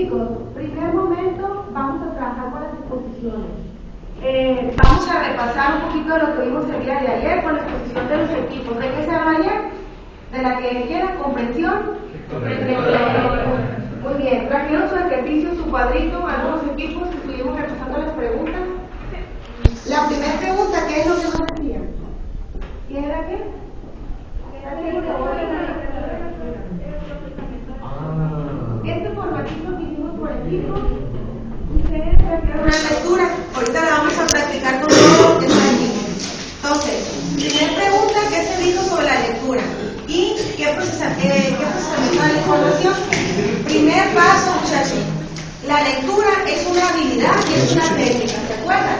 Chicos, primer momento vamos a trabajar con las exposiciones. Vamos a repasar un poquito lo que vimos el día de ayer con la exposición de los equipos. ¿De qué se habló ayer? ¿De la que quiera? ¿Comprensión? Muy bien. Trajeron su ejercicio, su cuadrito, algunos equipos, estuvimos repasando las preguntas. La primera pregunta, ¿qué es lo que nos decían? ¿Qué era qué? Este formatito que hicimos por equipo, ustedes trajeron una lectura. Ahorita la vamos a practicar con todo lo que está aquí. Entonces, primera pregunta, ¿qué se dijo sobre la lectura? ¿Y qué procesamiento de la información? Primer paso, muchachos. La lectura es una habilidad y es una técnica, ¿se acuerdan?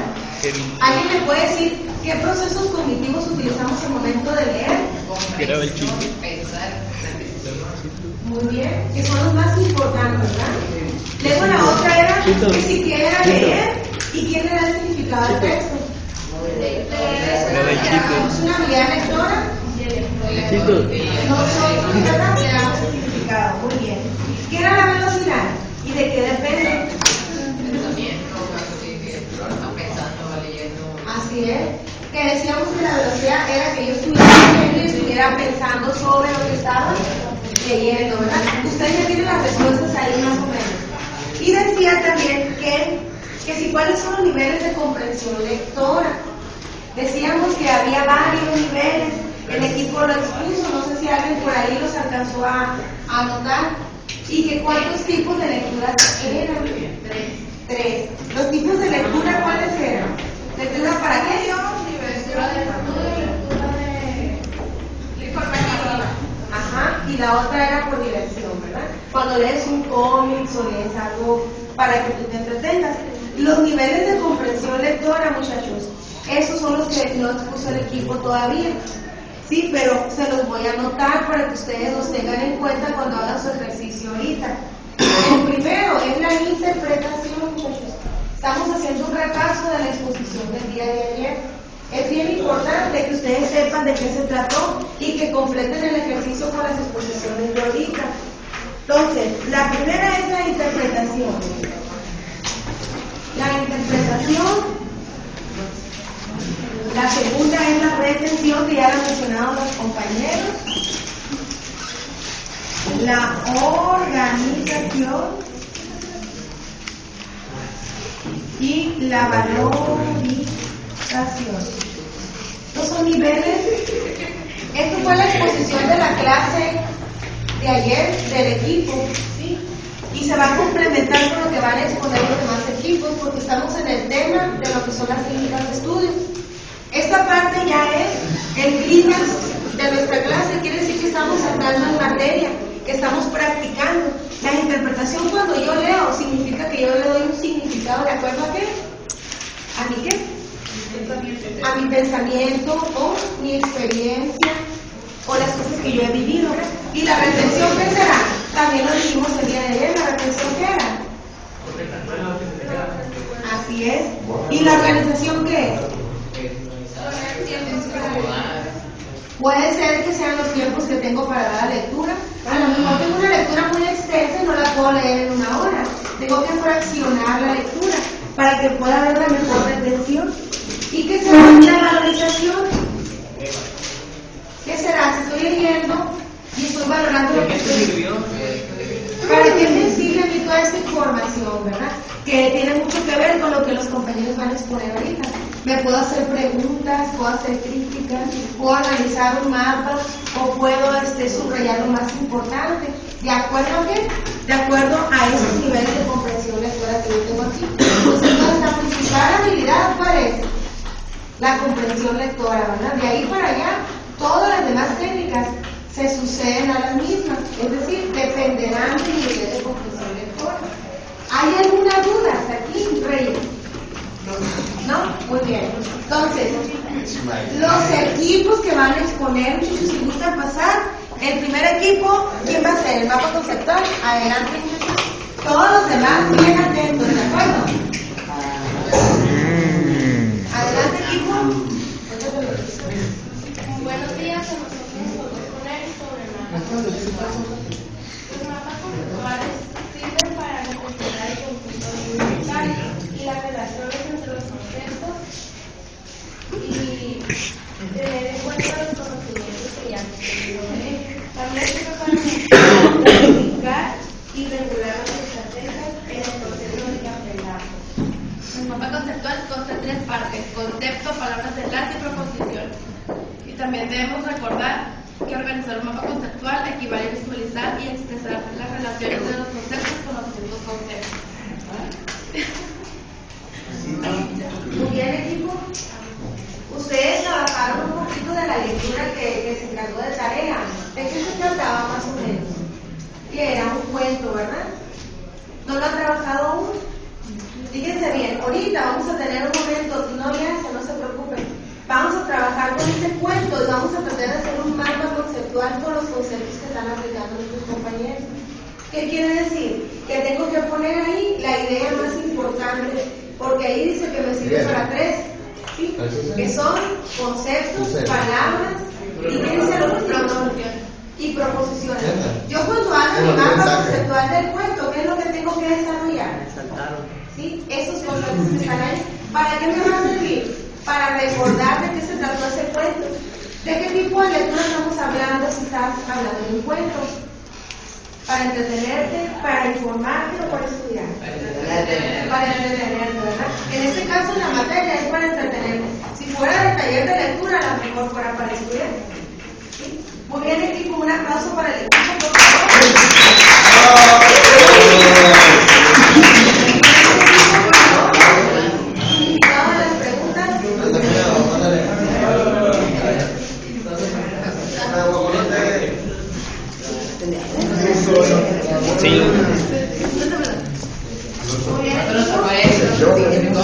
¿Alguien me puede decir qué procesos cognitivos utilizamos al momento de leer? Graba el chiste. Muy bien, que son los más importantes, ¿verdad? Luego la otra era que si quién era leer y quién le da el significado al texto. Es una habilidad lectora. Nosotros le damos el significado. Muy bien. ¿Qué era la velocidad? ¿Y de qué depende? Así es. Que decíamos que la velocidad era que yo estuviera leyendo y estuviera pensando sobre lo que estaba leyendo, ¿verdad? Ustedes ya tienen las respuestas ahí más o menos. Y decía también que si cuáles son los niveles de comprensión lectora. Decíamos que había varios niveles, el equipo lo expuso, no sé si alguien por ahí los alcanzó a anotar, y que cuántos tipos de lectura eran. Tres. Los tipos de lectura, ¿cuáles eran? ¿Lectura para qué? Lectura de informativa. Ajá, y la otra era por diversión, ¿verdad? Cuando lees un cómic o lees algo para que tú te entretengas. Los niveles de comprensión lectora, muchachos, esos son los que no expuso el equipo todavía. Sí, pero se los voy a anotar para que ustedes los tengan en cuenta cuando hagan su ejercicio ahorita. El primero es la interpretación, muchachos. Estamos haciendo un repaso de la exposición del día de ayer. Es bien importante que ustedes sepan de qué se trató y que completen el ejercicio con las exposiciones de ahorita. Entonces, la primera es la interpretación. La interpretación. La segunda es la retención, que ya lo han mencionado los compañeros. La organización y la valorización. Estos son niveles. Esto fue la exposición de la clase de ayer del equipo, ¿sí? Y se va a complementar con lo que van a exponer los demás equipos, porque estamos en el tema de lo que son las técnicas de estudio. Esta parte ya es el clímax de nuestra clase, quiere decir que estamos entrando en materia, que estamos practicando. La interpretación, cuando yo leo, significa que yo le doy un significado de acuerdo a qué? ¿A mi qué? A mi pensamiento o mi experiencia o las cosas que yo he vivido. ¿Y la retención qué será? También lo dijimos el día de ayer, ¿la retención qué era? Así es. ¿Y la organización qué es? Puede ser que sean los tiempos que tengo para dar la lectura. A lo mejor tengo una lectura muy extensa y no la puedo leer en una hora. Tengo que fraccionar la lectura para que pueda haber la mejor retención. ¿Y qué será la valorización? ¿Qué será? Si estoy leyendo y estoy valorando lo que estoy leyendo. ¿Para qué me sirve a mí toda esta información, verdad? Que tiene mucho que ver con lo que los compañeros van a exponer ahorita. Me puedo hacer preguntas, puedo hacer críticas, puedo analizar un mapa o puedo subrayar lo más importante. ¿De acuerdo a qué? De acuerdo a esos niveles de comprensión lectora que yo tengo aquí. Entonces, nuestra principal habilidad, ¿cuál es? La comprensión lectora, ¿verdad? De ahí para allá, todas las demás técnicas se suceden a las mismas, es decir, dependerán del nivel de comprensión lectora. ¿Hay alguna duda hasta aquí, Reyes? ¿No? Muy bien. Entonces, los equipos que van a exponer, muchachos, si gustan pasar, el primer equipo, ¿quién va a ser? El mapa conceptual. Adelante, muchachos. Todos los demás bien atentos, ¿de acuerdo? Adelante, equipo. Buenos días, a nosotros exponer sobre mapas conceptuales. Los mapas conceptuales sirven para representar y regular las estrategias en el proceso de aprendizaje. El mapa conceptual consta de 3 partes: concepto, palabras de enlace y proposición. Y también debemos recordar que organizar un mapa conceptual equivale a visualizar y expresar las relaciones de los conceptos con los mismos conceptos. Muy bien, equipo. Ustedes trabajaron un poquito de la lectura que se encargó de tarea. ¿De qué se trataba más o menos? Que era un cuento, ¿verdad? ¿No lo han trabajado aún? Fíjense bien, ahorita vamos a tener un momento, si no había eso, no se preocupen. Vamos a trabajar con este cuento y vamos a tratar de hacer un mapa conceptual con los conceptos que están aplicando nuestros compañeros. ¿Qué quiere decir? Que tengo que poner ahí la idea más importante, porque ahí dice que me sirve para 3, ¿sí? Que son conceptos, palabras y ¿qué dice lo último? Y proposiciones. Yo cuando hago mi mapa conceptual del cuento, ¿qué es lo que tengo que desarrollar? ¿Sí? Esos conceptos que están ahí. ¿Para qué me va a servir? Para recordar de qué se trató ese cuento. ¿De qué tipo de lectura estamos hablando si estás hablando de un cuento? ¿Para entretenerte, para informarte o para estudiar? Para entretenerte, ¿verdad? En este caso la materia es para entretenerte. Si fuera de taller de lectura, a lo mejor fuera para estudiar. ¿Sí? Muy bien, equipo, un aplauso para el equipo, por favor.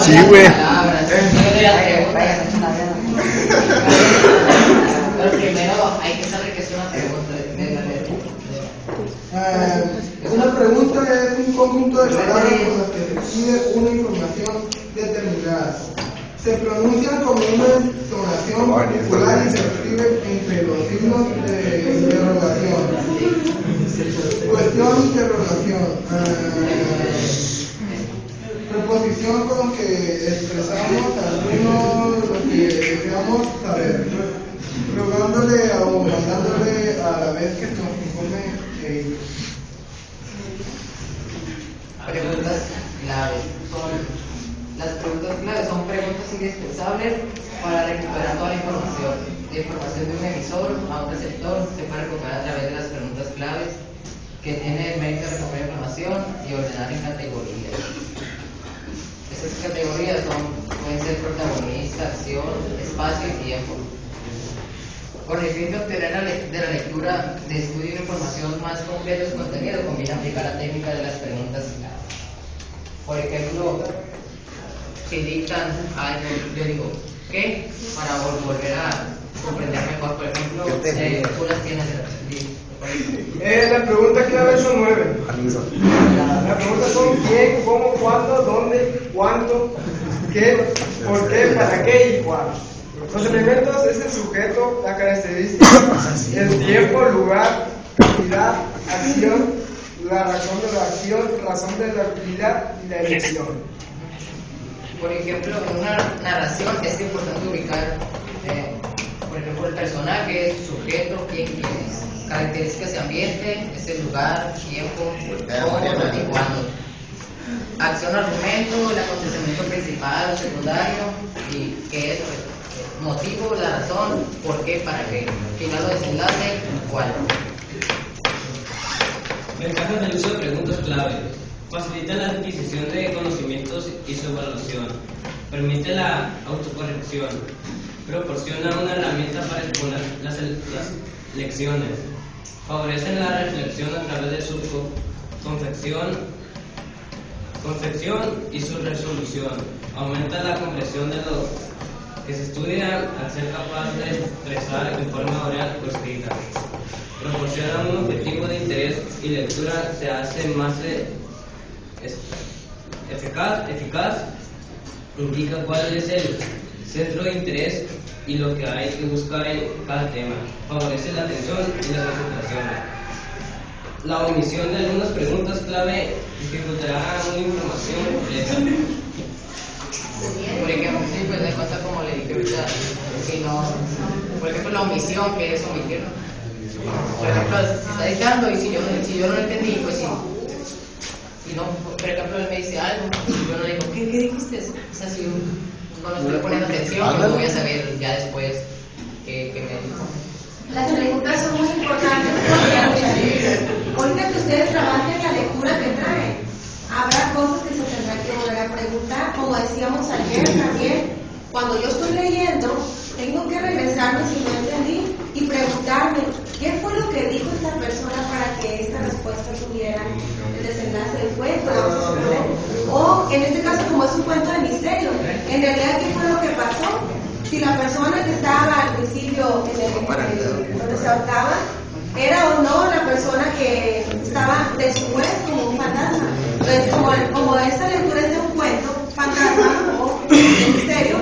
Sí, güey. Pero primero hay que saber qué es una pregunta. Una pregunta es un conjunto de palabras con las que se pide una información determinada. Se pronuncian con una entonación particular y se escribe entre los signos de interrogación. Cuestión, interrogación. Preposición con que expresamos algunos lo que deseamos saber, rogándole o mandándole a la vez que nos informe de ello. Preguntas claves. Las preguntas claves son preguntas indispensables para recuperar toda la información. La información de un emisor a un receptor se puede recuperar a través de las preguntas claves que tienen el mérito de recoger información y ordenar en categorías. Estas categorías pueden ser protagonista, acción, espacio y tiempo. Con el fin de obtener de la lectura de estudio una información más completa de su contenido, conviene aplicar la técnica de las preguntas clave. Por ejemplo, si dictan algo, yo digo, ¿qué? Para volver a comprender mejor. Por ejemplo, tú las tienes. La pregunta clave son 9. Las preguntas son quién, cómo, cuándo, dónde, cuánto, qué, por qué, para qué y cuándo. Los elementos es el sujeto, la característica, el tiempo, lugar, actividad, acción, la razón de la acción, razón de la actividad y la elección. Por ejemplo, en una narración es importante ubicar, por ejemplo, el personaje, el sujeto, quién es, características de ambiente, es el lugar, tiempo, cómo y cuándo. Acción, argumento, el acontecimiento principal o secundario y qué es, motivo, la razón, por qué, para qué, final o desenlace, cuál. Ventajas del uso de preguntas clave. Facilita la adquisición de conocimientos y su evaluación. Permite la autocorrección. Proporciona una herramienta para exponer las lecciones. Favorecen la reflexión a través de su confección y su resolución. Aumenta la comprensión de lo que se estudia al ser capaz de expresar en forma oral o escrita. Proporciona un objetivo de interés y lectura se hace más eficaz, indica cuál es el centro de interés y lo que hay que buscar en cada tema. Favorece la atención y la concentración. La omisión de algunas preguntas clave dificultará una información completa. Por ejemplo, sí, pues de cuenta como le dije ahorita, si no, por ejemplo, la omisión, que es omitir. Por ejemplo, se está dictando y si yo no lo entendí, pues sí, y no, por ejemplo, él me dice algo, y yo no digo, ¿qué dijiste? O sea, si no le estoy poniendo atención, yo voy a saber ya después qué me dijo. Las preguntas son muy importantes porque ahorita que ustedes trabajen la lectura que traen, habrá cosas que se tendrán que volver a preguntar, como decíamos ayer también, cuando yo estoy leyendo, tengo que regresarme si no entendí y preguntarme, ¿qué fue lo que dijo esta persona para que esta respuesta tuviera el desenlace del cuento? O en este caso, como es un cuento de misterio, en realidad, ¿qué fue lo que pasó? Si la persona que estaba al principio donde se ahorcaba era o no la persona que estaba después como un fantasma. Entonces, como esta lectura es de un cuento, fantasma o de misterio,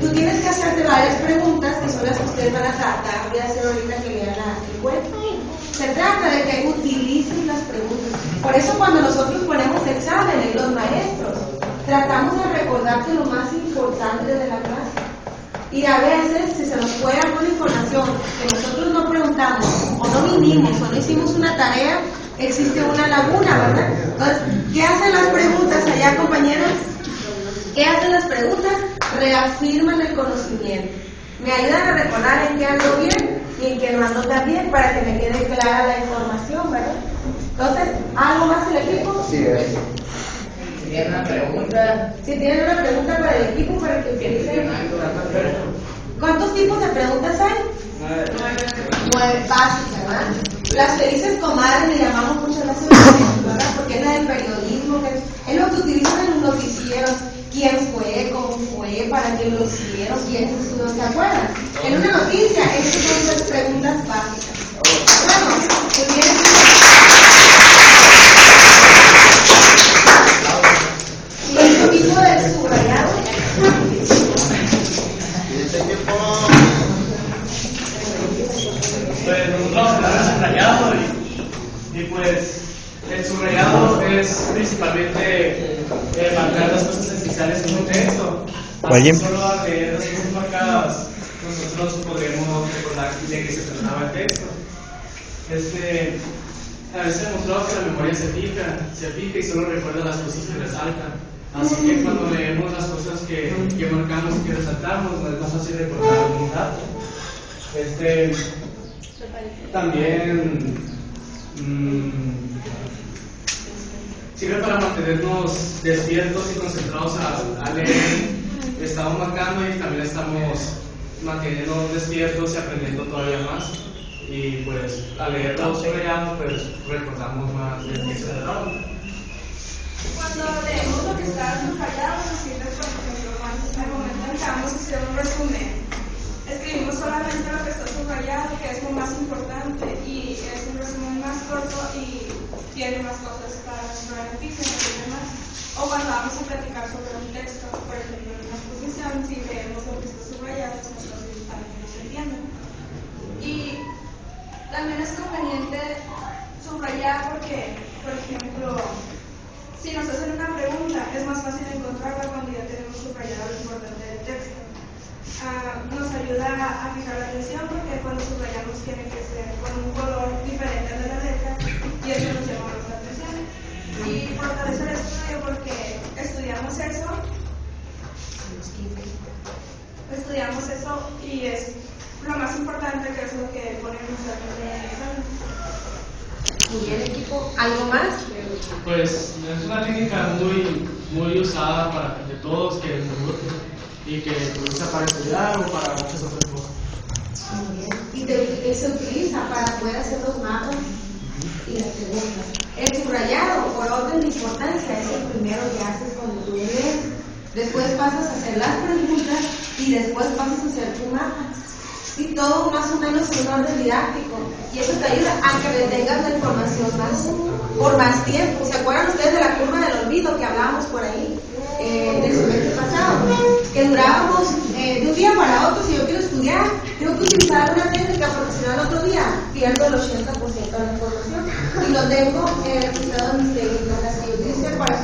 tú tienes que hacerte varias preguntas que son las que ustedes van a tratar de hacer ahorita que lean el cuento. Se trata de que utilicen las preguntas. Por eso cuando nosotros ponemos exámenes, los maestros, tratamos de recordarte lo más importante de la clase. Y a veces, si se nos fue alguna información que nosotros no preguntamos, o no vinimos, o no hicimos una tarea, existe una laguna, ¿verdad? Entonces, ¿qué hacen las preguntas allá, compañeros? ¿Qué hacen las preguntas? Reafirman el conocimiento. Me ayudan a recordar en qué ando bien y en qué no ando tan bien para que me quede clara la información, ¿verdad? Entonces, ¿algo más el equipo? Sí, es. Si tienen una pregunta. Si tienen una pregunta para el equipo, para que utilicen. ¿Cuántos tipos de preguntas hay? 9 básicas, ¿verdad? Las felices comadres le llamamos muchas veces, ¿verdad? Porque es la del periodismo, es lo que utilizan en los noticieros. ¿Quién fue? ¿Cómo fue? ¿Para qué lo hicieron? ¿Quién estuvo? ¿Se acuerdan? En una noticia, estas son las preguntas básicas. Bueno, muy bien. Y el poquito del subrayado. Pues nosotros hablamos de subrayado y pues el subrayado es principalmente marcar las cosas esenciales en un texto. Así solo al leer las cosas marcadas nosotros podremos recordar de qué se trataba el texto. A veces demostrado que la memoria se fija y solo recuerda las cosas que resaltan. Así que cuando leemos las cosas que marcamos y que resaltamos, no es más fácil recordar algún dato. También sirve para mantenernos despiertos y concentrados a leer. Estamos marcando y también estamos manteniéndonos despiertos y aprendiendo todavía más. Y pues al leerlo subrayado, pues recordamos más de qué se trataba. Cuando leemos lo que está subrayado, nos sirve, por ejemplo, al momento en que vamos a hacer un resumen, escribimos solamente lo que está subrayado, que es lo más importante, y es un resumen más corto y tiene más cosas para nuestro beneficio, no tiene más. O cuando vamos a platicar sobre un texto, por ejemplo, en una exposición, si leemos lo que está subrayado, nosotros también nos entienden. Y también es conveniente subrayar porque, por ejemplo, si nos hacen una pregunta, es más fácil encontrarla cuando ya tenemos subrayado lo importante del texto. Nos ayuda a fijar la atención porque cuando subrayamos tiene que ser con un color diferente al de la letra y eso nos llama más la atención. Y fortalece el estudio porque estudiamos eso y es lo más importante, que es lo que ponemos en el examen. Muy bien, equipo. ¿Algo más? Pues es una técnica muy usada para de todos y que se usa para estudiar o para muchas otras cosas. Muy bien. Y se utiliza para poder hacer los mapas y las preguntas. El subrayado, por orden de importancia, es el primero que haces cuando tú lees. Después pasas a hacer las preguntas y después pasas a hacer tu mapa. Y todo más o menos en un orden didáctico. Y eso te ayuda a que retengas la información por más tiempo. ¿Se acuerdan ustedes de la curva del olvido que hablábamos por ahí en el semestre pasado? Que durábamos de un día para otro. Si yo quiero estudiar, tengo que utilizar una técnica porque si no el otro día pierdo el 80% de la información. Y lo tengo registrado en mis técnicas, las que yo utilicé para